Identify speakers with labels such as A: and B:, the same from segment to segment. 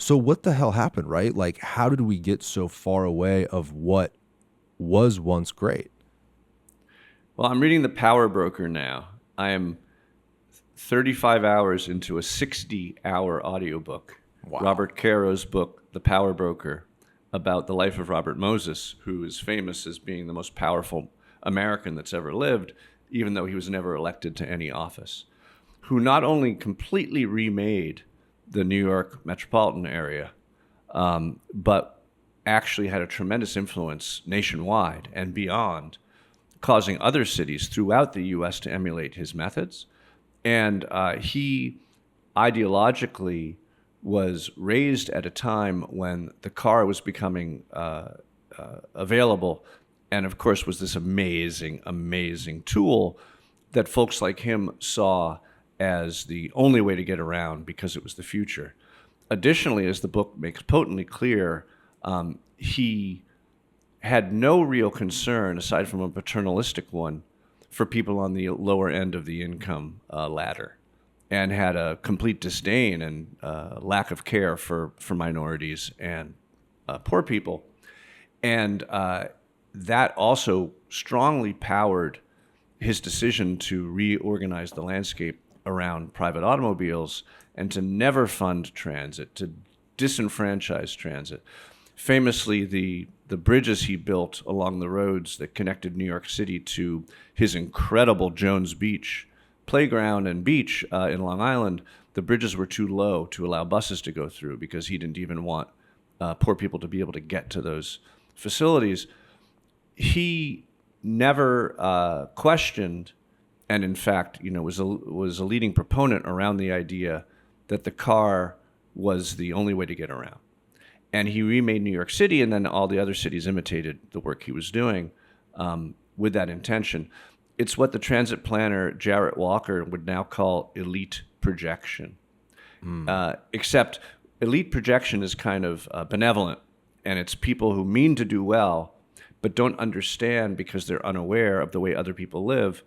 A: So what the hell happened, right? Like, how did we get so far away of what was once great?
B: Well, I'm reading The Power Broker now. I am 35 hours into a 60-hour audiobook.
A: Wow.
B: Robert Caro's book, The Power Broker, about the life of Robert Moses, who is famous as being the most powerful American that's ever lived, even though he was never elected to any office, who not only completely remade the New York metropolitan area, but actually had a tremendous influence nationwide and beyond, causing other cities throughout the U.S. to emulate his methods. And he ideologically was raised at a time when the car was becoming available, and of course was this amazing, amazing tool that folks like him saw as the only way to get around because it was the future. Additionally, as the book makes potently clear, he had no real concern, aside from a paternalistic one, for people on the lower end of the income ladder, and had a complete disdain and lack of care for minorities and poor people. And that also strongly powered his decision to reorganize the landscape around private automobiles and to never fund transit, to disenfranchise transit. Famously, the bridges he built along the roads that connected New York City to his incredible Jones Beach playground and beach in Long Island, the bridges were too low to allow buses to go through because he didn't even want poor people to be able to get to those facilities. He never questioned, and in fact, was a leading proponent around the idea that the car was the only way to get around. And he remade New York City, and then all the other cities imitated the work he was doing with that intention. It's what the transit planner Jarrett Walker would now call elite projection. Except elite projection is kind of benevolent, and it's people who mean to do well, but don't understand because they're unaware of the way other people live,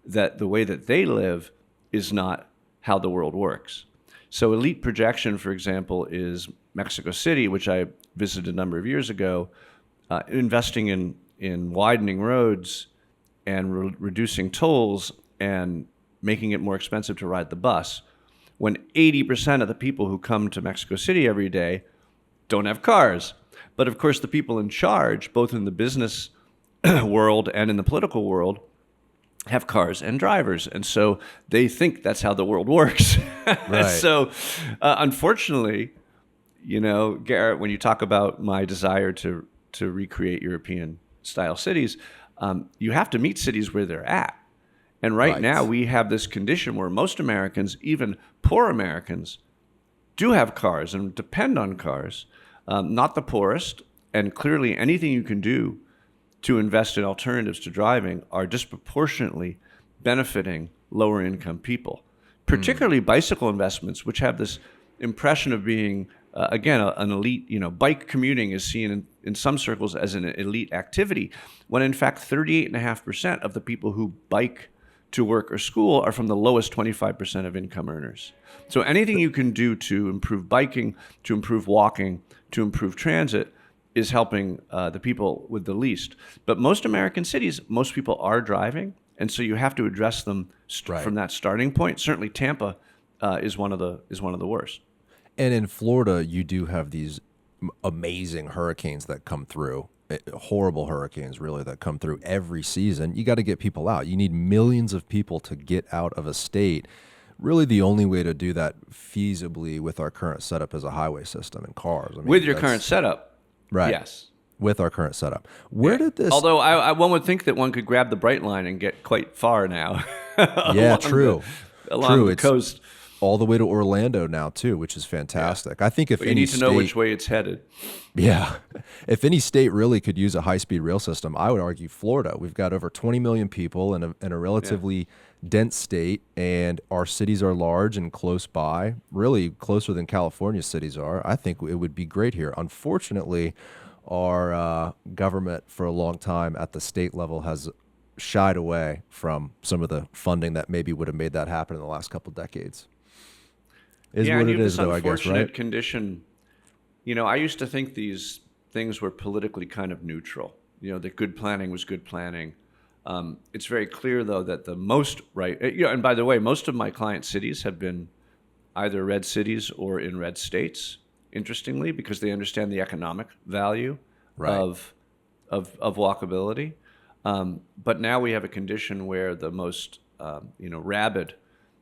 B: that the way that they live is not how the world works. So elite projection, for example, is Mexico City, which I visited a number of years ago, investing in widening roads and reducing tolls and making it more expensive to ride the bus, when 80% of the people who come to Mexico City every day don't have cars. But of course, the people in charge, both in the business world and in the political world, have cars and drivers. And so they think that's how the world works.
A: Right.
B: So unfortunately, Garrett, when you talk about my desire to recreate European style cities, you have to meet cities where they're at. And right now we have this condition where most Americans, even poor Americans, do have cars and depend on cars, not the poorest. And clearly anything you can do to invest in alternatives to driving are disproportionately benefiting lower income people, particularly bicycle investments, which have this impression of being, again, an elite, bike commuting is seen in some circles as an elite activity, when in fact 38.5% of the people who bike to work or school are from the lowest 25% of income earners. So anything you can do to improve biking, to improve walking, to improve transit is helping the people with the least. But most American cities, most people are driving, and so you have to address them from that starting point. Certainly Tampa is one of the worst.
A: And in Florida, you do have these amazing hurricanes that come through, horrible hurricanes really that come through every season. You got to get people out. You need millions of people to get out of a state. Really the only way to do that feasibly with our current setup is a highway system and cars.
B: With your current setup.
A: Right.
B: Yes.
A: With our current setup. Where did this...
B: Although one would think that one could grab the Bright Line and get quite far now.
A: Yeah, true.
B: Along the coast.
A: All the way to Orlando now, too, which is fantastic. Yeah. I think if
B: you need to know which way it's headed.
A: Yeah. If any state really could use a high-speed rail system, I would argue Florida. We've got over 20 million people in a relatively dense state, and our cities are large and close by, really closer than California cities are. I think it would be great here. Unfortunately, our government for a long time at the state level has shied away from some of the funding that maybe would have made that happen in the last couple decades. Is what it is, though, I guess, right?
B: Condition I used to think these things were politically kind of neutral. That good planning was good planning. It's very clear, though, that the most right. And by the way, most of my client cities have been either red cities or in red states. Interestingly, because they understand the economic value
A: Right.
B: of walkability. But now we have a condition where the most rabid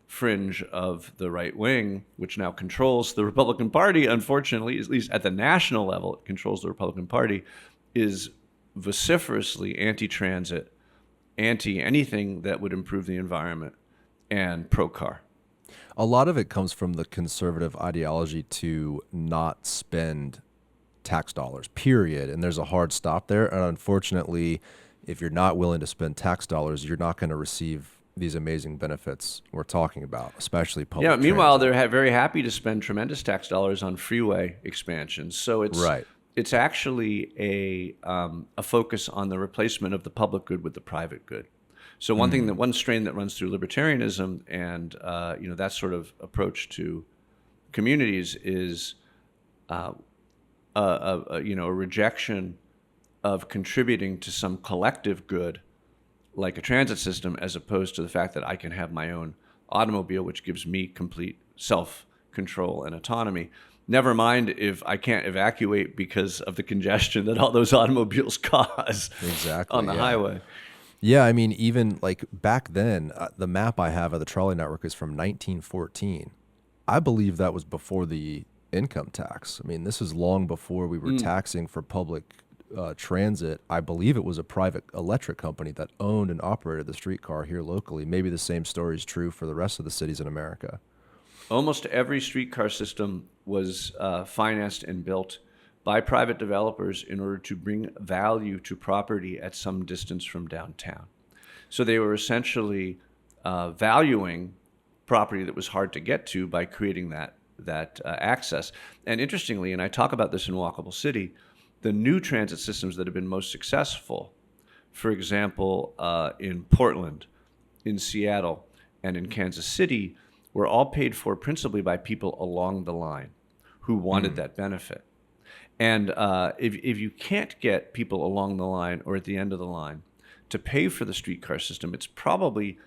B: fringe of the right wing, which now controls the Republican Party, unfortunately, at least at the national level, it controls the Republican Party, is vociferously anti-transit, anti-anything that would improve the environment, and pro-car.
A: A lot of it comes from the conservative ideology to not spend tax dollars, period. And there's a hard stop there. And unfortunately, if you're not willing to spend tax dollars, you're not going to receive these amazing benefits we're talking about, especially public transit.
B: Meanwhile, they're very happy to spend tremendous tax dollars on freeway expansions. So it's actually a focus on the replacement of the public good with the private good. So one strain that runs through libertarianism and that sort of approach to communities is a rejection of contributing to some collective good, like a transit system, as opposed to the fact that I can have my own automobile, which gives me complete self-control and autonomy. Never mind if I can't evacuate because of the congestion that all those automobiles cause on the highway.
A: Yeah, I mean, even like back then, the map I have of the trolley network is from 1914. I believe that was before the income tax. I mean, this is long before we were taxing for public transit. I believe it was a private electric company that owned and operated the streetcar here locally. Maybe the same story is true for the rest of the cities in America.
B: Almost every streetcar system was financed and built by private developers in order to bring value to property at some distance from downtown. So they were essentially valuing property that was hard to get to by creating that access. And interestingly, and I talk about this in Walkable City, the new transit systems that have been most successful, for example, in Portland, in Seattle, and in Kansas City, were all paid for principally by people along the line who wanted that benefit. And if you can't get people along the line or at the end of the line to pay for the streetcar system, it's probably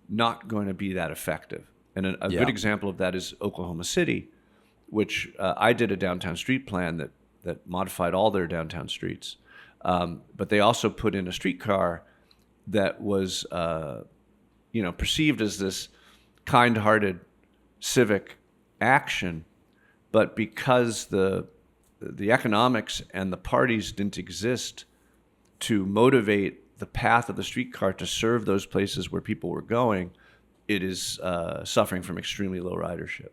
B: not going to be that effective. And a good example of that is Oklahoma City, which I did a downtown street plan that modified all their downtown streets. But they also put in a streetcar that was perceived as this kind-hearted civic action, but because the economics and the parties didn't exist to motivate the path of the streetcar to serve those places where people were going, it is suffering from extremely low ridership.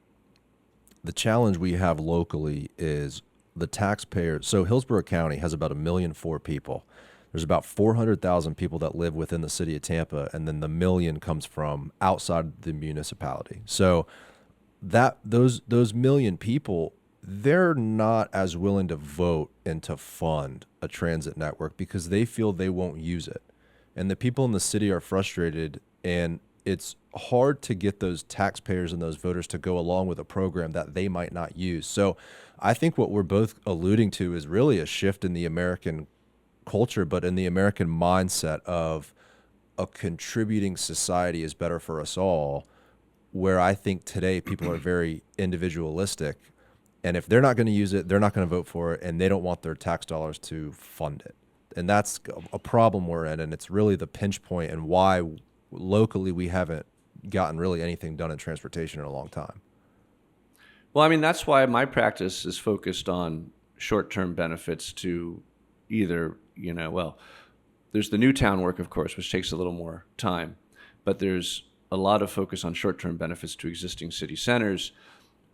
A: The challenge we have locally is the taxpayers. So Hillsborough County has about 1.4 million people. There's about 400,000 people that live within the city of Tampa, and then the million comes from outside the municipality. So those million people, they're not as willing to vote and to fund a transit network because they feel they won't use it. And the people in the city are frustrated, and it's hard to get those taxpayers and those voters to go along with a program that they might not use. So I think what we're both alluding to is really a shift in the American culture, but in the American mindset of a contributing society is better for us all, where I think today people are very individualistic. And if they're not going to use it, they're not going to vote for it, and they don't want their tax dollars to fund it. And that's a problem we're in, and it's really the pinch point and why locally we haven't gotten really anything done in transportation in a long time.
B: Well, I mean, that's why my practice is focused on short-term benefits to either, there's the Newtown work, of course, which takes a little more time, but there's a lot of focus on short-term benefits to existing city centers,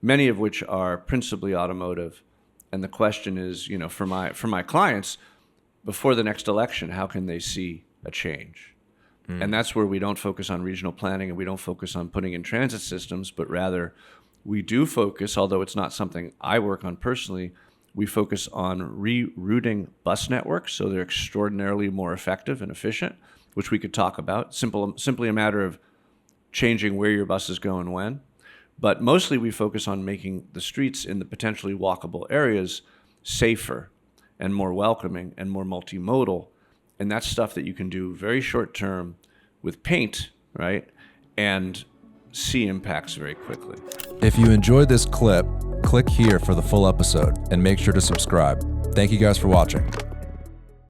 B: many of which are principally automotive. And the question is, for my clients, before the next election, how can they see a change? And that's where we don't focus on regional planning and we don't focus on putting in transit systems, but rather we do focus, although it's not something I work on personally, we focus on rerouting bus networks so they're extraordinarily more effective and efficient, which we could talk about. Simply a matter of changing where your buses go and when. But mostly we focus on making the streets in the potentially walkable areas safer and more welcoming and more multimodal. And that's stuff that you can do very short term with paint, right? And see impacts very quickly.
A: If you enjoyed this clip, click here for the full episode and make sure to subscribe. Thank you guys for watching.